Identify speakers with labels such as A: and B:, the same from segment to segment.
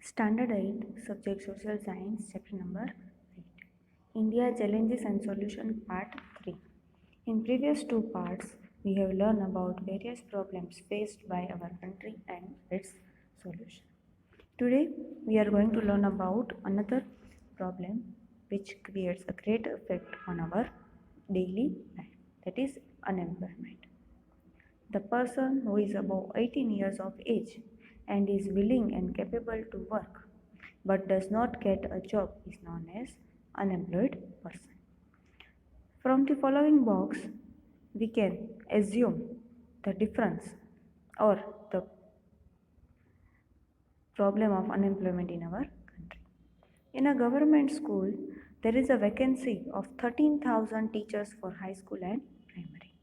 A: Standard 8, Subject Social Science, Chapter number 8. India Challenges and Solution, Part 3. In previous two parts, we have learned about various problems faced by our country and its solution. Today, we are going to learn about another problem which creates a great effect on our daily life, that is unemployment. The person who is above 18 years of age and is willing and capable to work but does not get a job is known as unemployed person. From the following box, we can assume the difference or the problem of unemployment in our country. In a government school, there is a vacancy of 13,000 teachers for high school and primary.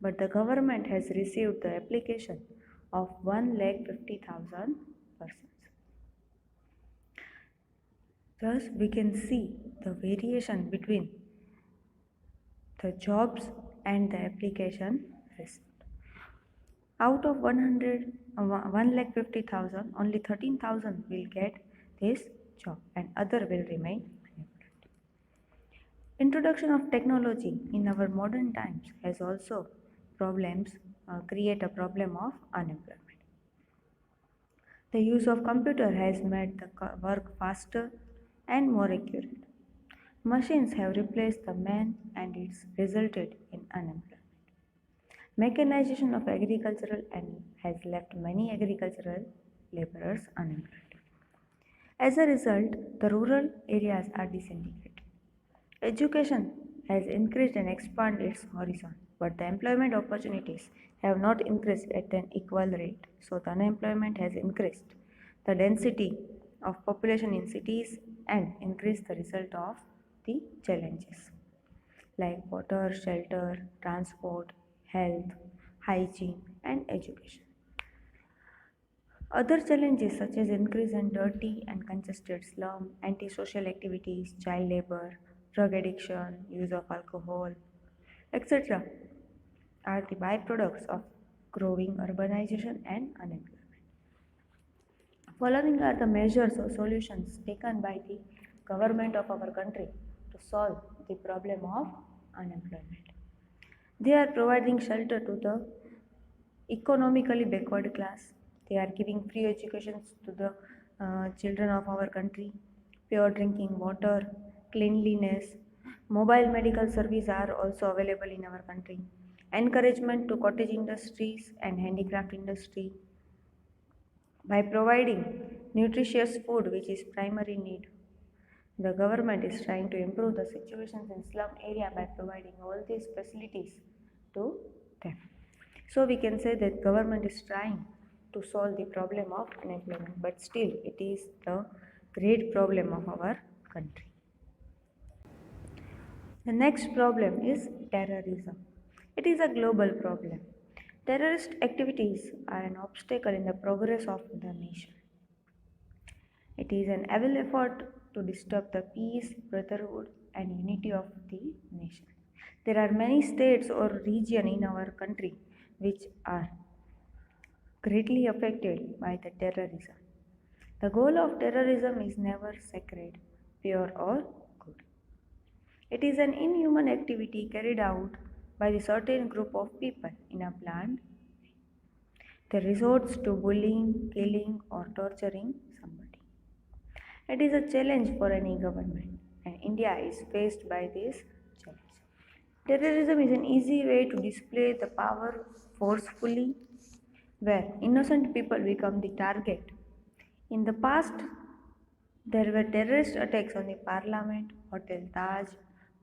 A: But the government has received the application of 1,50,000 persons. Thus, we can see the variation between the jobs and the application result. Out of 1,50,000, only 13,000 will get this job and other will remain unemployed. Introduction of technology in our modern times has also create a problem of unemployment. The use of computer has made the work faster and more accurate. Machines have replaced the man and it's resulted in unemployment. Mechanization of agricultural and has left many agricultural laborers unemployed. As a result, the rural areas are disintegrated. Education has increased and expanded its horizon, but the employment opportunities have not increased at an equal rate, so the unemployment has increased. The density of population in cities and increased the result of the challenges like water, shelter, transport, health, hygiene, and education. Other challenges such as increase in dirty and congested slum, antisocial activities, child labor, drug addiction, use of alcohol, etc. are the byproducts of growing urbanization and unemployment. Following are the measures or solutions taken by the government of our country to solve the problem of unemployment. They are providing shelter to the economically backward class. They are giving free education to the children of our country, pure drinking water, cleanliness, mobile medical service are also available in our country, encouragement to cottage industries and handicraft industry. By providing nutritious food, which is primary need, the government is trying to improve the situations in slum area by providing all these facilities to them. So we can say that government is trying to solve the problem of unemployment, but still it is the great problem of our country. The next problem is terrorism. It is a global problem. Terrorist activities are an obstacle in the progress of the nation. It is an evil effort to disturb the peace, brotherhood, and unity of the nation. There are many states or regions in our country which are greatly affected by the terrorism. The goal of terrorism is never sacred, pure, or good. It is an inhuman activity carried out by a certain group of people in a planned way. They resort to bullying, killing, or torturing somebody. It is a challenge for any government, and India is faced by this challenge. Terrorism is an easy way to display the power forcefully, where innocent people become the target. In the past, there were terrorist attacks on the Parliament, Hotel Taj,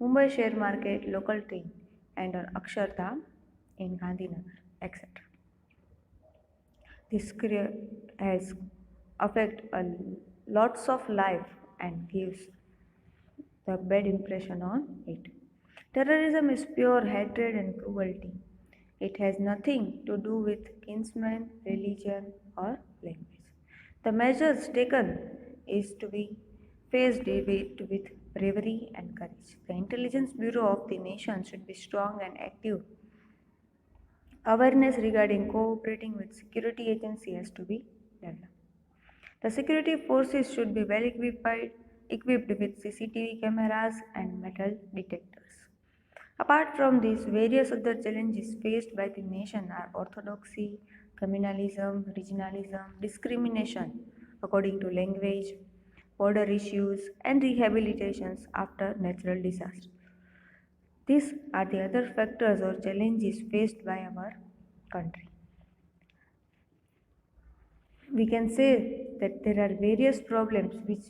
A: Mumbai share market, local train, and on Akshardham in Gandhinagar, etc. This has affect lots of life and gives the bad impression on it. Terrorism is pure hatred and cruelty. It has nothing to do with kinsman, religion, or language. The measures taken is to be faced with bravery and courage. The intelligence bureau of the nation should be strong and active. Awareness regarding cooperating with security agency has to be developed. The security forces should be well equipped with CCTV cameras and metal detectors. Apart from these, various other challenges faced by the nation are orthodoxy, communalism, regionalism, discrimination according to language, border issues, and rehabilitations after natural disasters. These are the other factors or challenges faced by our country. We can say that there are various problems which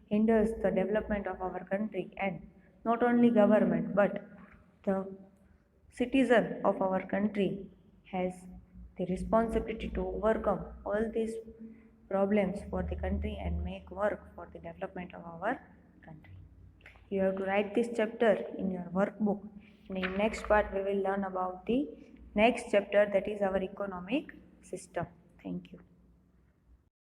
A: hinders the development of our country, and not only government but the citizen of our country has the responsibility to overcome all these problems for the country and make work for the development of our country. You have to write this chapter in your workbook, and in next part we will learn about the next chapter, that is our economic system. Thank you.